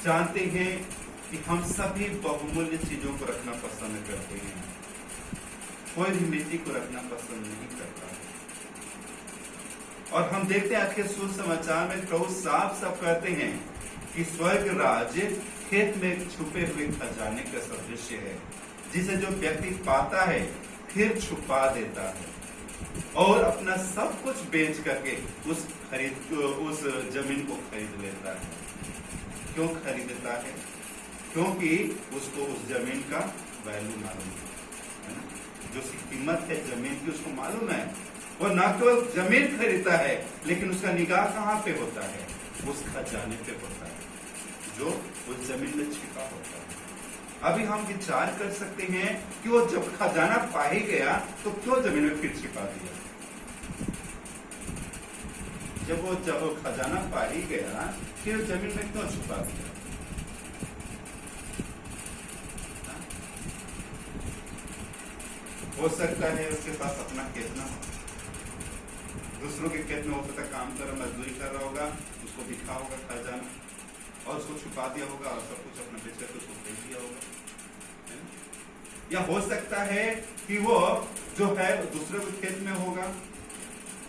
जानते हैं कि हम सभी बहुमूल्य चीजों को रखना पसंद करते हैं, कोई भी मिट्टी को रखना पसंद नहीं करता है। और हम देखते हैं आज के सुसमाचार में प्रभु साफ साफ कहते हैं कि स्वर्ग राज्य खेत में छुपे हुए खजाने का सदृश्य है, जिसे जो व्यक्ति पाता है फिर छुपा देता है और अपना सब कुछ बेच करके उस जमीन को खरीद लेता है। क्यों खरीदता है? क्योंकि उसको उस जमीन का वैल्यू मालूम है ना, जो उसकी कीमत है जमीन की उसको मालूम है। वो न केवल जमीन खरीदता है लेकिन उसका निगाह कहाँ पे होता है? उस खजाने पे होता है जो उस जमीन में छिपा होता है। अभी हम विचार कर सकते हैं कि वो जब खजाना पा ही गया तो क्यों जमीन में फिर छिपा दिया? जब वो खजाना पा ही गया फिर जमीन में क्यों छुपा दिया? हो सकता है उसके पास अपना खेत ना हो, दूसरों के खेत में हो सकता काम कर रहा, मजदूरी कर रहा होगा, उसको दिखा होगा खजाना और उसको छुपा दिया होगा और सब कुछ अपना बेच करके उसको बेच दिया होगा। या हो सकता है कि वो जो है दूसरे के खेत में होगा,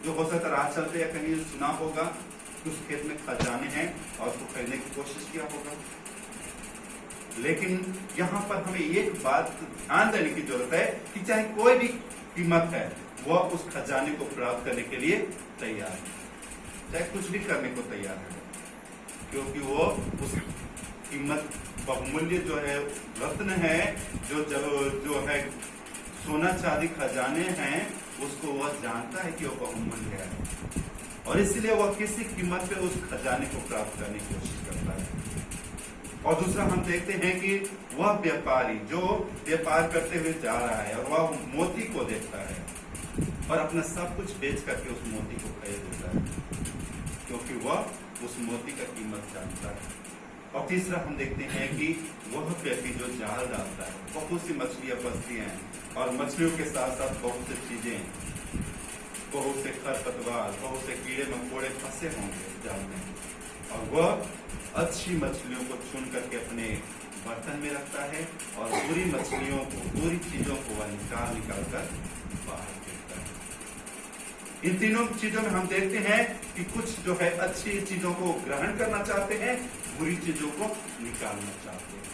जो हो सकता है राह चलते या कहीं सुना होगा कि उस खेत में खजाने हैं और उसको खरीदने की कोशिश किया होगा। लेकिन यहाँ पर हमें एक बात ध्यान देने की जरूरत है कि चाहे कोई भी कीमत है वह उस खजाने को प्राप्त करने के लिए तैयार है, चाहे कुछ भी करने को तैयार है, क्योंकि वो उस कीमत बहुमूल्य जो है रत्न है, जो है सोना चांदी खजाने हैं, उसको वह जानता है कि वो बहुमूल्य है और इसलिए वह किसी कीमत पे उस खजाने को प्राप्त करने की कोशिश करता है। और दूसरा हम देखते हैं कि वह व्यापारी जो व्यापार करते हुए जा रहा है और वह मोती को देखता है और अपना सब कुछ बेच करके उस मोती को खरीद लेता है, क्योंकि वह उस मोती का कीमत जानता है। और तीसरा हम देखते हैं कि वह व्यक्ति जो जाल डालता है, बहुत सी मछलियां फंसती हैं और मछलियों के साथ साथ बहुत सी चीजें, बहुत से खरपतवार, बहुत से कीड़े मकोड़े फंसे होंगे जाल में, और वह अच्छी मछलियों को चुन करके अपने बर्तन में रखता है और बुरी मछलियों को, बुरी चीजों को वह निकाल कर बाहर फेंकता है। इन तीनों चीजों में हम देखते हैं कि कुछ जो है अच्छी चीजों को ग्रहण करना चाहते हैं, बुरी चीजों को निकालना चाहते हैं।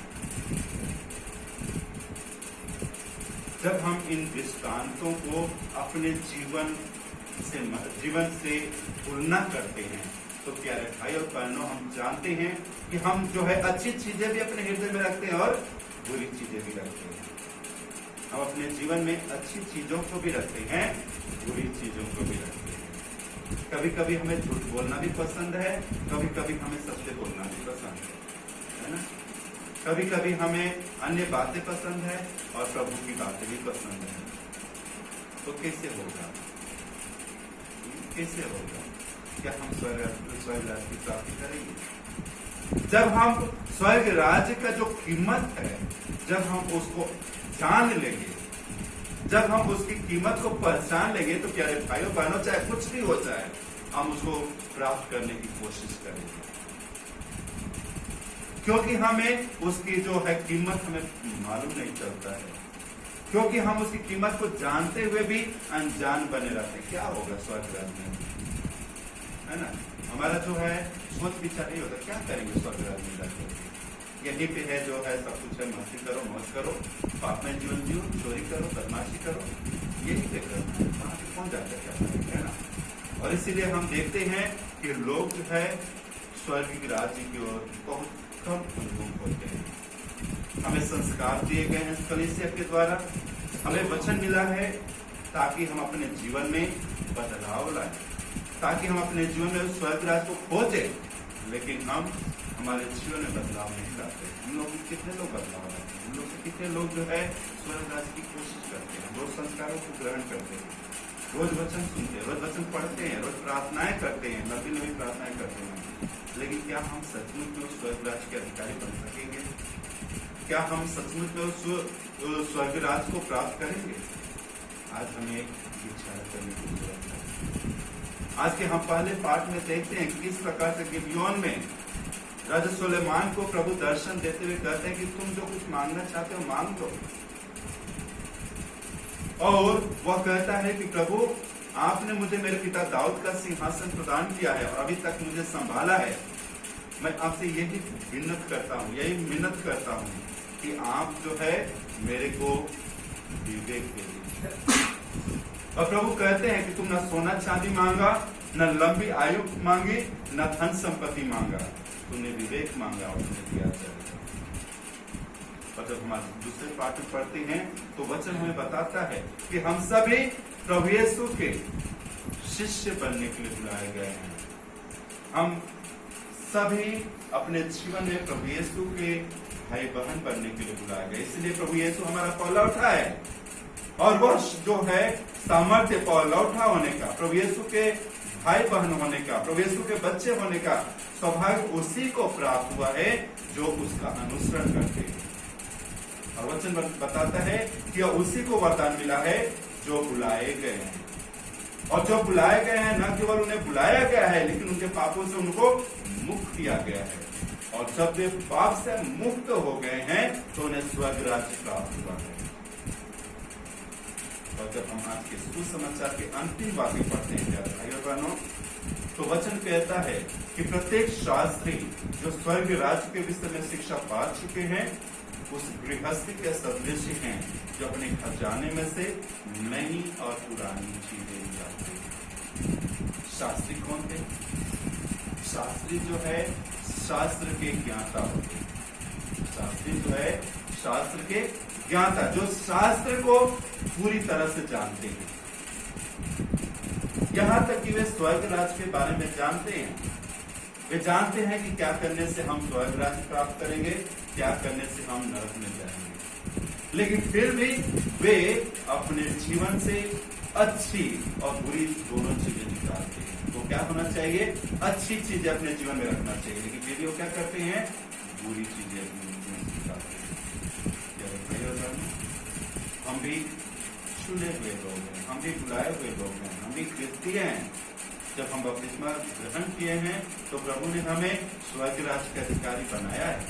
जब हम इन दृष्टांतों को अपने जीवन से तुलना करते हैं तो प्यारे भाई और बहनों, हम जानते हैं कि हम जो है अच्छी चीजें भी अपने हृदय में रखते हैं और बुरी चीजें भी रखते हैं। हम अपने जीवन में अच्छी चीजों को भी रखते हैं, बुरी चीजों को भी रखते हैं। कभी कभी हमें झूठ बोलना भी पसंद है, कभी कभी हमें सत्य बोलना भी पसंद है ना। कभी कभी हमें अन्य बातें पसंद है और प्रभु की बातें भी पसंद है। तो कैसे होगा? कैसे होगा? क्या हम स्वर्ग राज्य की प्राप्ति करेंगे? जब हम स्वर्ग राज्य का जो कीमत है, जब हम उसको जान लेंगे, जब हम उसकी कीमत को पहचान लेंगे, तो प्यारे भाइयों बहनों, चाहे कुछ भी हो जाए, हम उसको प्राप्त करने की कोशिश करेंगे, क्योंकि हमें उसकी जो है कीमत हमें मालूम नहीं चलता है, क्योंकि हम उसकी कीमत को जानते हुए भी अनजान बने रहते हैं। क्या होगा स्वर्ग राज्य में, है ना? हमारा जो है सोच विचार नहीं होता, क्या करेंगे स्वर्ग राज्य में जाकर? यहीं पे है जो है सब कुछ है, मस्ती करो, मौज करो, पाप में जीवन जियो, चोरी करो, बदमाशी करो, यही पे करना है। वहां पे कौन जाकर क्या करेंगे, है ना? और इसीलिए हम देखते हैं कि लोग जो है स्वर्ग राज्य की ओर बहुत कम उन्मुख होते हैं। हमें संस्कार दिए गए हैं कलीसिया के द्वारा, हमें वचन मिला है ताकि हम अपने जीवन में बदलाव लाएं, ताकि हम अपने जीवन में स्वर्ग राज्य को खोजें, लेकिन हम हमारे जीवन में बदलाव नहीं लाते। हम लोग कितने लोग बदलाव लाते हैं? हम लोग से कितने लोग जो है स्वर्ग राज्य की कोशिश करते हैं, रोज संस्कारों को ग्रहण करते हैं, रोज वचन सुनते हैं, रोज वचन पढ़ते हैं, रोज प्रार्थनाएं करते हैं, नवी नवी प्रार्थनाएं करते हैं, लेकिन क्या हम सचमुच में उस स्वर्ग राज्य के अधिकारी बन सकेंगे? क्या हम सचमुच में उस स्वर्ग राज्य को प्राप्त करेंगे? आज हमें विचार करने की जरूरत है। आज के हम पहले पाठ में देखते हैं किस प्रकार से गिबयोन में राजा सुलेमान को प्रभु दर्शन देते हुए कहते हैं कि तुम जो कुछ मांगना चाहते हो मांग लो। और वह कहता है कि प्रभु आपने मुझे मेरे पिता दाऊद का सिंहासन प्रदान किया है और अभी तक मुझे संभाला है। मैं आपसे यही विनत करता हूँ, यही मिन्नत करता हूँ कि आप जो है मेरे को विवेक दे दीजिए। और प्रभु कहते हैं कि तुम न सोना चांदी मांगा, न लंबी आयु मांगी, न धन संपत्ति मांगा, तुमने विवेक मांगा और तुमने दिया जाएगा। और जब हम दूसरे पाठ में पढ़ते हैं तो वचन हमें बताता है कि हम सभी प्रभु यीशु के शिष्य बनने के लिए बुलाए गए हैं। हम सभी अपने जीवन में प्रभु यीशु के भाई बहन बनने के लिए बुलाए गए। इसलिए प्रभु यीशु हमारा पौला उठा है और वह जो है सामर्थ्य पौला उठा होने का, प्रभु यीशु के भाई बहन होने का, प्रभु यीशु के बच्चे होने का सौभाग्य उसी को प्राप्त हुआ है जो उसका अनुसरण करते हैं। और वचन बताता है कि उसी को वरदान मिला है जो बुलाए गए हैं। और जो बुलाए गए हैं न केवल उन्हें बुलाया गया है लेकिन उनके पापों से उनको मुक्त किया गया है। और जब वे पाप से मुक्त हो गए हैं तो उन्हें स्वर्ग राज्य प्राप्त हुआ है। और जब हम आज के सुसमाचार के अंतिम वाक्य पढ़ते हैं प्यारे भाई और बहनों, तो वचन कहता है कि प्रत्येक शास्त्री जो स्वर्ग राज्य के विषय में शिक्षा पा चुके हैं उस गृहस्थी के सदृश हैं जो अपने खजाने में से नई और पुरानी चीजें निकालते हैं। शास्त्री कौन थे? शास्त्री जो है शास्त्र के ज्ञाता होते हैं। शास्त्री जो है शास्त्र के ज्ञाता, जो शास्त्र को पूरी तरह से जानते हैं, यहाँ तक कि वे स्वर्ग राज्य के बारे में जानते हैं। वे जानते हैं कि क्या करने से हम स्वर्ग राज्य प्राप्त करेंगे, क्या करने से हम नरक में जाएंगे। लेकिन फिर भी वे अपने जीवन से अच्छी और बुरी दोनों चीजें निकालते हैं। तो क्या होना चाहिए? अच्छी चीजें अपने जीवन में रखना चाहिए, लेकिन फिर भी वो क्या करते हैं? बुरी चीजें अपने जीवन में निकालते हैं। हम भी चुने हुए लोग हैं, हम भी बुलाए हुए लोग हैं, हम भी क्रिस्तीय हैं। जब हम बपतिस्मा ग्रहण किए हैं तो प्रभु ने हमें स्वर्ग राज्य के अधिकारी बनाया है।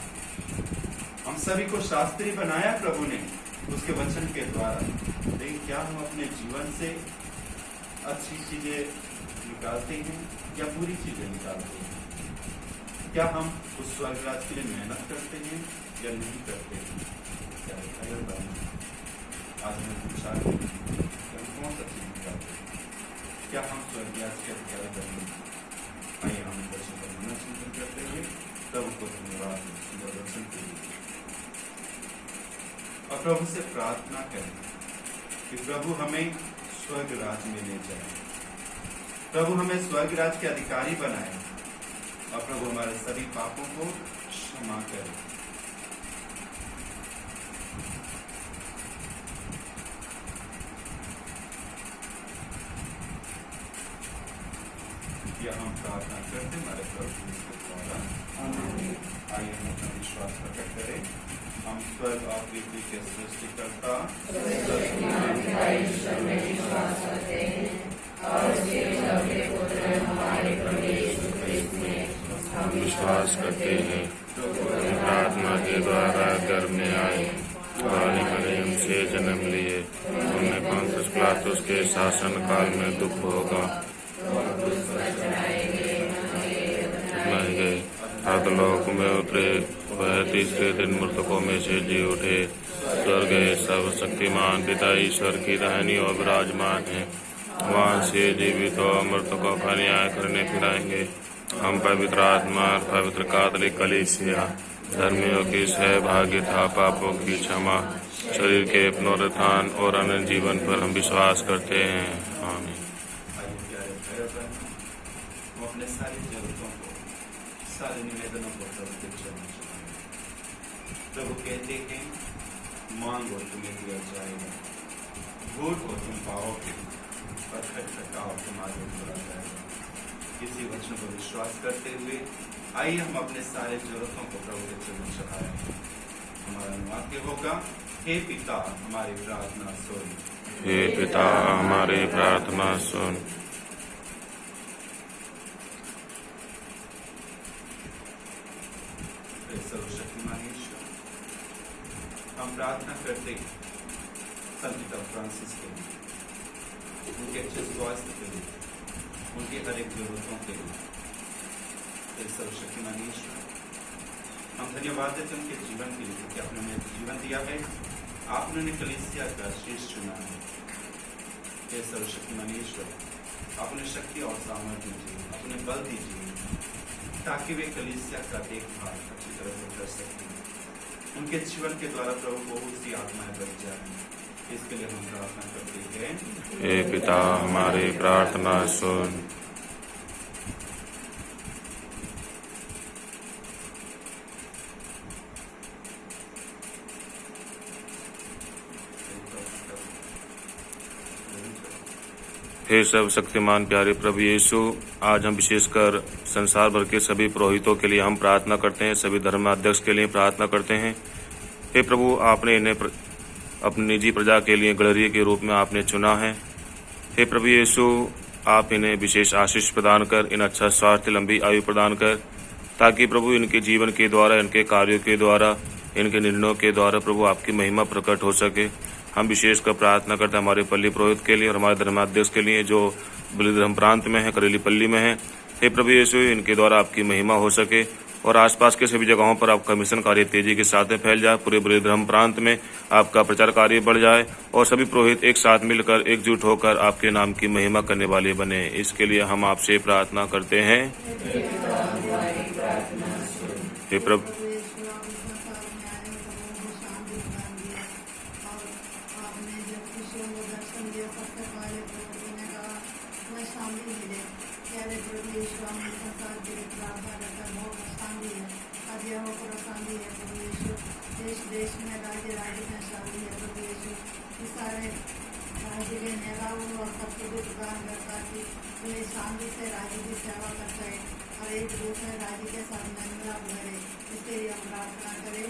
हम सभी को शास्त्री बनाया प्रभु ने उसके वचन के द्वारा। लेकिन क्या हम अपने जीवन से अच्छी चीजें निकालते हैं या बुरी चीजें निकालते हैं? क्या हम उस स्वर्ग राज्य के लिए मेहनत करते हैं या नहीं करते हैं? आज मैं पूछा कि हम कौन सा चीज निकालते हैं? क्या हम स्वर्ग राज्य के अधिकारी बनेंगे? आइए हम वचन पर मन चिंतन करते हुए प्रभु को धन्यवाद दर्शन के लिए और प्रभु से प्रार्थना करें कि प्रभु हमें स्वर्ग राज्य में ले जाए, प्रभु हमें स्वर्ग राज्य के अधिकारी बनाए और प्रभु हमारे सभी पापों को क्षमा करे। यह हम प्रार्थना करते हमारे प्रभु के द्वारा। आइए हम अपना विश्वास प्रकट करें। हम स्वर्ग और पृथ्वी के सृष्टिकर्ता हम विश्वास करते हैं प्रार्थना के द्वारा गर्भ में आए, कुआरी मरियम से जन्म लिए, उन्हें पंतुस पिलातुस के शासन काल में दुख भोगा, मर गए, अधोलोक में उतरे, वह तीसरे दिन मृतकों में से जी उठे, स्वर्ग सर्वशक्तिमान पिता ईश्वर की रहनी और विराजमान है, वहाँ से जीवित और मृतकों का न्याय करने फिर आएंगे। हम पवित्र आत्मा और पवित्र कैथोलिक कलीसिया, धर्मियों की सहभागिता, पापों की क्षमा, शरीर के पुनरुत्थान और अनंत जीवन पर हम विश्वास करते हैं। आमीन। अपने सारी जरूरतों को, सारे निवेदनों को प्रभु के चरणों में चढ़ाएं। प्रभु कहते हैं मांगो तुम्हें दिया जाएगा, ढूंढो तुम पाओगे, और खटखटाओ तुम्हारे खुला जाएगा। इसी वचन को विश्वास करते हुए आइए हम अपने सारे जरूरतों को प्रभु के चरणों में चढ़ाएं। हमारा वाक्य होगा, हे पिता हमारी प्रार्थना सुन। हे पिता हमारी प्रार्थना सुन। हम प्रार्थना करते संत पिता फ्रांसिस के लिए, उनके अच्छे स्वास्थ्य के लिए, उनकी हर एक जरूरतों के लिए। सर्वशक्तिमान ईश्वर, हम धन्यवाद देते हैं उनके जीवन के लिए, क्योंकि आपने उन्हें जीवन दिया है, आपने उन्हें कलीसिया का शीर्ष चुना है। हे सर्वशक्तिमान ईश्वर, आप उन्हें शक्ति और सामर्थ्य दीजिए, आप उन्हें बल दीजिए, ताकि वे कलीसिया का देखभाल अच्छी तरह से कर सकें। उनके जीवन के द्वारा प्रभु बहुत सी आत्माएं बच जाए, इसके लिए हम प्रार्थना करते हैं। हे पिता, हमारी प्रार्थना सुन। हे सर्वशक्तिमान प्यारे प्रभु यीशु, आज हम विशेषकर संसार भर के सभी पुरोहितों के लिए हम प्रार्थना करते हैं, सभी धर्माध्यक्ष के लिए प्रार्थना करते हैं। हे प्रभु, आपने इन्हें अपनी निजी प्रजा के लिए गणरीय के रूप में आपने चुना है। हे प्रभु यीशु, आप इन्हें विशेष आशीष प्रदान कर, इन अच्छा स्वास्थ्य, लंबी आयु प्रदान कर, ताकि प्रभु इनके जीवन के द्वारा, इनके कार्यों के द्वारा, इनके निर्णयों के द्वारा प्रभु आपकी महिमा प्रकट हो सके। हम विशेषकर प्रार्थना करते हैं हमारे पल्ली पुरोहित के लिए और हमारे धर्माध्यक्ष के लिए जो बलिधर्म प्रांत में है, करेली पल्ली में है। हे प्रभु यीशु, इनके द्वारा आपकी महिमा हो सके और आसपास के सभी जगहों पर आपका मिशन कार्य तेजी के साथ में फैल जाए। पूरे बलिधर्म प्रांत में आपका प्रचार कार्य बढ़ जाए और सभी पुरोहित एक साथ मिलकर, एकजुट होकर आपके नाम की महिमा करने वाले बने। इसके लिए हम आपसे प्रार्थना करते हैं। हे प्रभु, देश में राज्य में शादी है प्रभु यीशु, सारे राज्य के नेताओं और सबके दुकान करता कि वे शांति से राज्य की सेवा कर सके और एक दूसरे राज्य के साथ मिलाप करे। इसके लिए हम प्रार्थना करें।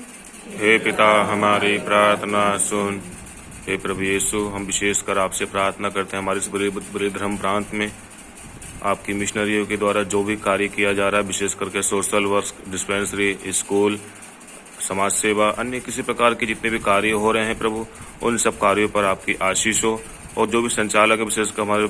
हे पिता, हमारी प्रार्थना सुन। हे प्रभु यीशु, हम विशेषकर आपसे प्रार्थना करते हैं हमारे इस बलिधर्म प्रांत में आपकी मिशनरियों के द्वारा जो भी कार्य किया जा रहा है, विशेष करके सोशल वर्क, डिस्पेंसरी, स्कूल, समाज सेवा, अन्य किसी प्रकार के जितने भी कार्य हो रहे हैं प्रभु, उन सब कार्यों पर आपकी आशीष हो। और जो भी संचालक है, विशेषकर हमारे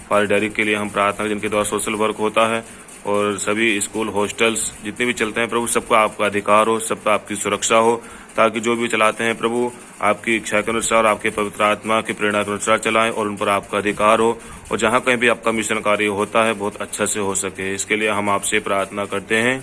पारिडायरी के लिए हम प्रार्थना करें, जिनके द्वारा सोशल वर्क होता है और सभी स्कूल, हॉस्टल्स जितने भी चलते हैं प्रभु, सबका आपका अधिकार हो, सब पर आपकी सुरक्षा हो, ताकि जो भी चलाते हैं प्रभु आपकी इच्छा के अनुसार, आपके पवित्र आत्मा की प्रेरणा के अनुसार चलाएं और उन पर आपका अधिकार हो और जहां कहीं भी आपका मिशन कार्य होता है बहुत अच्छा से हो सके। इसके लिए हम आपसे प्रार्थना करते हैं।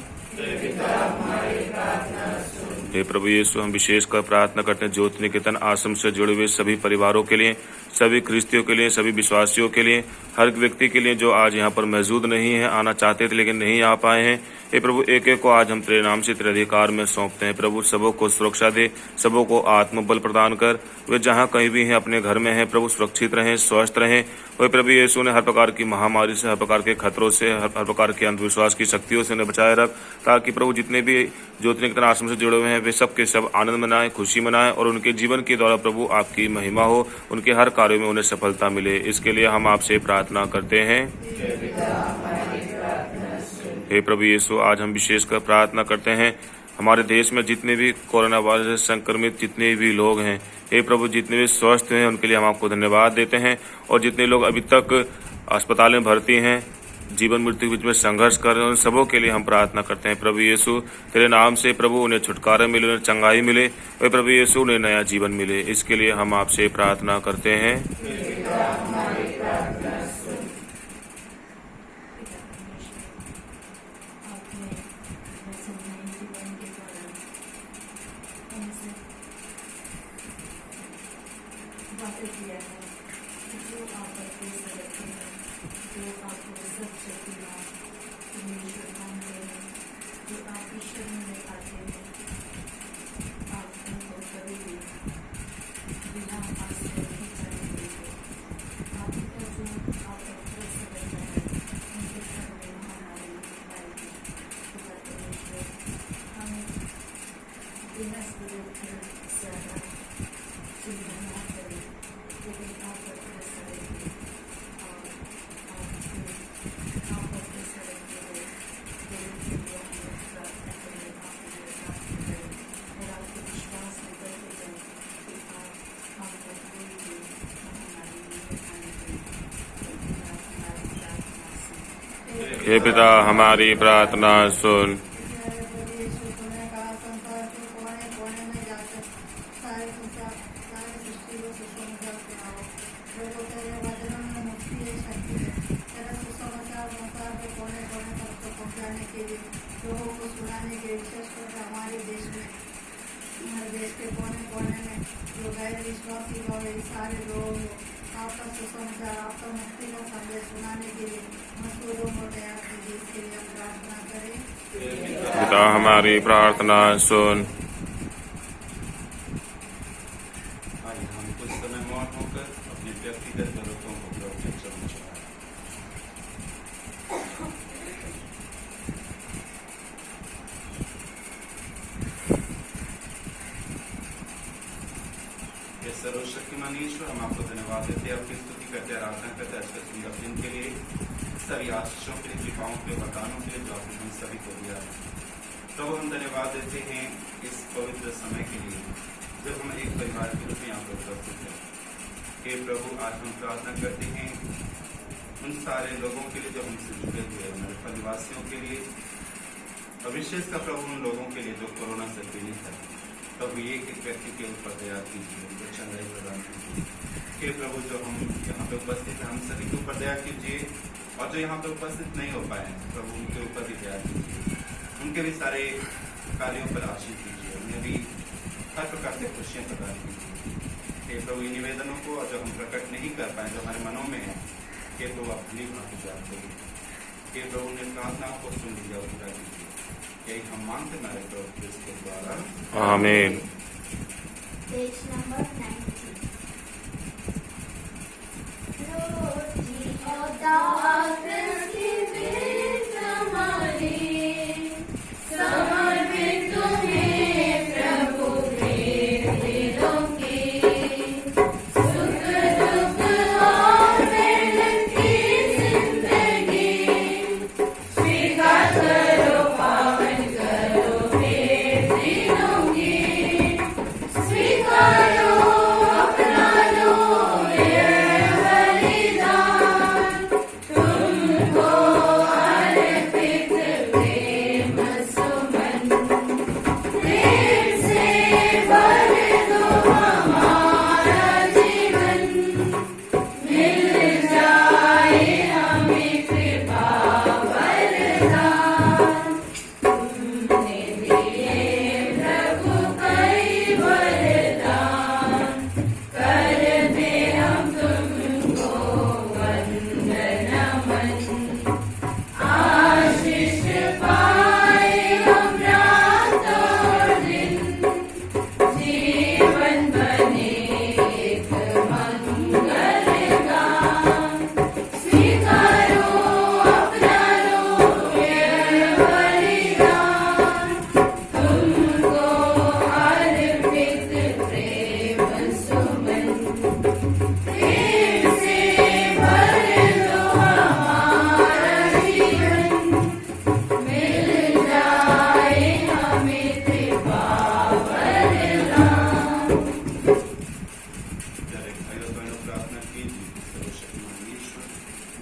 हे प्रभु यीशु, हम विशेषकर प्रार्थना करते हैं ज्योति निकेतन आश्रम से जुड़े हुए सभी परिवारों के लिए, सभी ख्रिस्तियों के लिए, सभी विश्वासियों के लिए, हर व्यक्ति के लिए जो आज यहाँ पर मौजूद नहीं है, आना चाहते थे लेकिन नहीं आ पाए हैं। हे प्रभु, एक एक को आज हम तेरे नाम से तेरे अधिकार में सौंपते हैं। प्रभु, सबों को सुरक्षा दे, सबों को आत्मबल प्रदान कर, वे जहाँ कहीं भी हैं अपने घर में हैं प्रभु, सुरक्षित रहें, स्वस्थ रहें। वही प्रभु यीशु ने हर प्रकार की महामारी से, हर प्रकार के खतरों से, हर प्रकार के अंधविश्वास की शक्तियों से उन्हें बचाए रख, ताकि प्रभु जितने भी ज्योति निकेतन आश्रम से जुड़े हुए हैं वे सब के सब आनंद मनाएं, खुशी मनाएं और उनके जीवन के द्वारा प्रभु आपकी महिमा हो, उनके हर कार्यों में उन्हें सफलता मिले। इसके लिए हम आपसे प्रार्थना करते हैं। हे प्रभु यीशु, आज हम विशेषकर प्रार्थना करते हैं हमारे देश में जितने भी कोरोना वायरस से संक्रमित जितने भी लोग हैं, हे प्रभु जितने भी स्वस्थ हैं उनके लिए हम आपको धन्यवाद देते हैं और जितने लोग अभी तक अस्पताल में भर्ती हैं, जीवन मृत्यु के बीच में संघर्ष कर रहे हैं, उन सबों के लिए हम प्रार्थना करते हैं। प्रभु यीशु, तेरे नाम से प्रभु उन्हें छुटकारा मिले, उन्हें चंगाई मिले, वे प्रभु यीशु उन्हें नया जीवन मिले। इसके लिए हम आपसे प्रार्थना करते हैं। हे पिता हमारी प्रार्थना सुन। प्यारे प्रभु यीशु, तूने कहा संसार के कोने कोने में जाकर सारी सृष्टि को सुसमाचार सुनाओ। प्रभु तेरे वचनों में मुक्ति है, शक्ति है। तेरा सुसमाचार संसार के कोने कोने तक पहुंचाने के लिए, लोगों को सुनाने के लिए, विशेषकर हमारे देश के कोने कोने में जो गैर विश्वासी और सारे लोग आपका सुसमाचार, आपका मुक्ति का संदेश सुनाने के लिए मजदूरों को तैयार कीजिए। इसके लिए हम प्रार्थना करें। पिता हमारी प्रार्थना सुन। आइए हम कुछ समय मौन होकर अपनी व्यक्तिगत जरूरतों को प्रभु के चरणों में चढ़ाएं। ये सर्वशक्तिमान ईश्वर, हम आपको धन्यवाद देते हैं, आपकी स्तुति करते, आराधना करते आज के सुंदर दिन के लिए, सभी आशीषों के लिए, कृपाओं के वरदानों के लिए जो आपने हम सभी को दिया है। प्रभु हम धन्यवाद देते हैं इस पवित्र समय के लिए जब हम एक परिवार के रूप में यहाँ पर उपस्थित हैं। हे प्रभु, आज हम प्रार्थना करते हैं उन सारे लोगों के लिए जो हमसे जुड़े हुए हैं, हमारे परिवासियों के लिए, और विशेषकर प्रभु उन लोगों के लिए जो कोरोना से पीड़ित है। प्रभु एक व्यक्ति के ऊपर दया कीजिए, जो चंगाई प्रदान कीजिए। हे प्रभु, जो हम यहाँ पे उपस्थित हैं, हम सभी के ऊपर दया कीजिए, और जो यहाँ पे उपस्थित नहीं हो पाए हैं प्रभु उनके ऊपर भी दया कीजिए, उनके भी सारे कार्यों पर आशीष कीजिए, उन्हें भी हर प्रकार से खुशियाँ प्रदान कीजिए। हे प्रभु, इन निवेदनों को और जो हम प्रकट नहीं कर पाए, जो हमारे मनों में है, हे प्रभु आप भली भांति जानते हैं। हे प्रभु, उन्हें प्रार्थनाओं को सुन लीजिए और पूरा कीजिए। यही हम मांगते हमारे प्रभु के द्वारा, आमीन। Page number 90. Lord, ye of darkness, give it हमारे समर्पित तुम्हें प्रभु भेदों के सुख दुख और मेहनत की जिंदगी स्वीकार करो, पावन करो भेद दिनों की, स्वीकारो अपना लो ये बलिदान, तुमको अर्पित प्रेम सुमन, प्रेम से भर दो हमारा जीवन, मिल जाए हमें कृपा वरदान, तुमने दिए प्रभु कई वरदान, करते हम तुमको वंदन नमन, आशीष पाए हम रात और दिन, जीवन बने एक मंगल गान, स्वीकारो अपना लो ये बलिदान, तुमको अर्पित प्रेम सुमन, प्रेम से भर दो हमारा जीवन, मिल जाए हमें कृपा वरदान। प्यारे भाइयों बहनों, प्रार्थना कीजिए कि सर्वशक्तिमान ईश्वर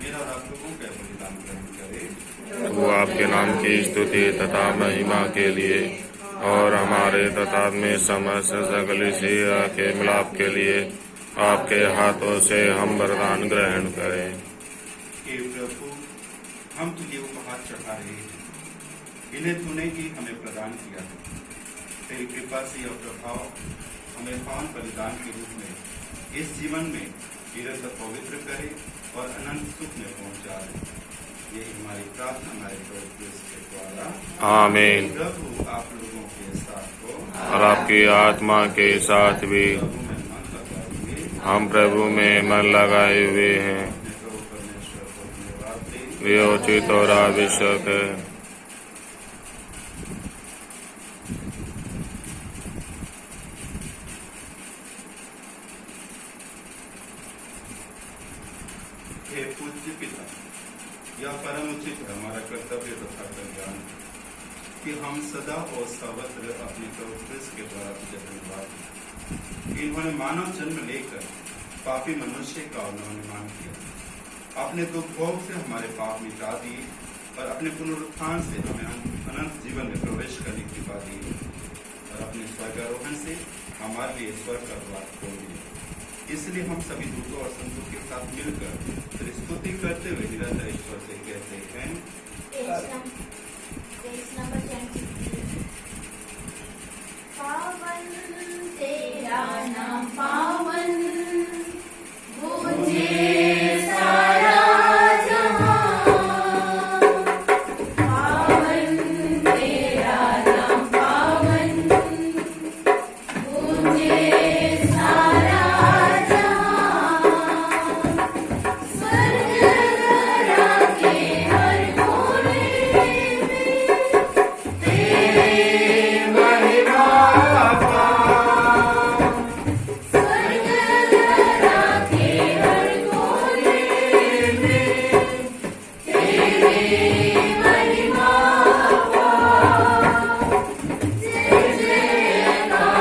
मेरा और आप लोगों का बलिदान ग्रहण करे। वो आपके नाम की स्तुति तथा महिमा के लिए और हमारे तथा में समस्त सगली सिया के मिलाप के लिए आपके हाथों से हम वरदान ग्रहण करें। हे प्रभु, हम तुझे उपहार चढ़ा रहे हैं, इन्हें तूने ही हमें प्रदान किया है। तेरी कृपा से यह प्रभाव हमें पावन बलिदान के रूप में इस जीवन में निरंतर पवित्र करे और अनंत सुख में पहुंचाए। यही हमारी प्रार्थना हमारे प्रभु यीशु के द्वारा, आमीन। प्रभु आप लोगों के साथ हो और आपकी आत्मा के साथ भी प्रभु में मन लगाइए। हम प्रभु में मन लगाए हुए हैं। अपने प्रभु परमेश्वर को धन्यवाद दें। वे उचित और आवश्यक है। हे पूज्य पिता, यह परम उचित है हमारा कर्तव्य तथा कल्याण कि हम सदा और सर्वत्र अपने प्रभु क्रिस्त के द्वारा तुझे धन्यवाद दें। इन्होंने मानव जन्म लेकर पापी मनुष्य का नवनिर्माण किया, अपने दुख भोग से हमारे पाप मिटा दिए और अपने पुनरुत्थान से हमें अनंत जीवन में प्रवेश करने की बात दी है और अपने स्वर्गारोहण से हमारे लिए स्वर्ग का द्वार खोल दिया। इसलिए हम सभी दूतों और संतों के साथ मिलकर फिर स्तुति करते हुए निरंतर ईश्वर से कहते हैं, पेज नंबर 23। पावन तेरा नाम पावन, गूंजे सारा जहां। पावन तेरा नाम पावन, गूंजे सारा जहां। स्वर्ग धरा के हर कोने में तेरी महिमा का। स्वर्ग धरा के हर कोने में तेरी महिमा का। जय जयकार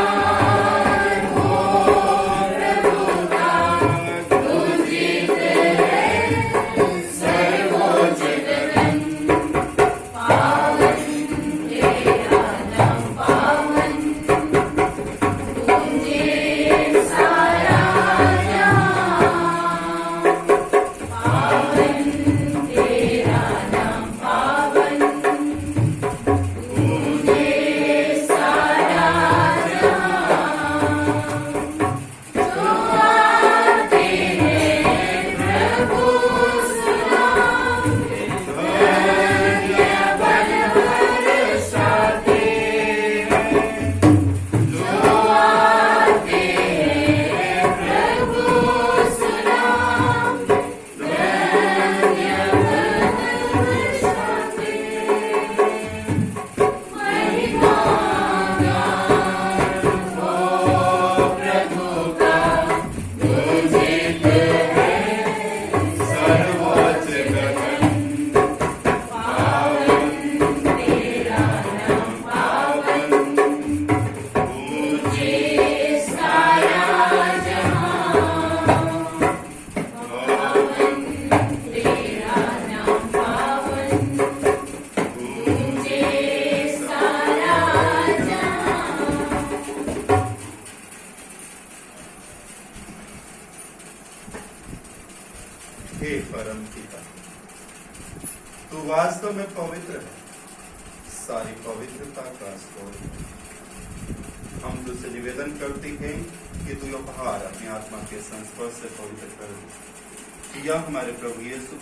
हो प्रभु का, पूजित है सर्वोच्च गगन। पावन तेरा नाम पावन, गूंजे सारा जहां। पावन तेरा नाम पावन, गूंजे सारा जहां। जो आते हैं प्रभु सुनाम, धन्य बन बरसाते हैं। जो आते हैं प्रभु सुनाम, धन्य बन बरसाते हैं। महिमा गान हो प्रभु का, पूजित है सर्वोच्च गगन। पावन तेरा नाम पावन, गूंजे सारा जहां। पावन तेरा नाम पावन, गूंजे सारा जहां। हे परम पिता, तू वास्तव में पवित्र है, सारी पवित्रता का स्रोत है। हम तुझसे निवेदन करते हैं कि तू यह उपहार अपनी आत्मा के संस्पर्श से पवित्र कर दे। यह हमारे प्रभु यीशु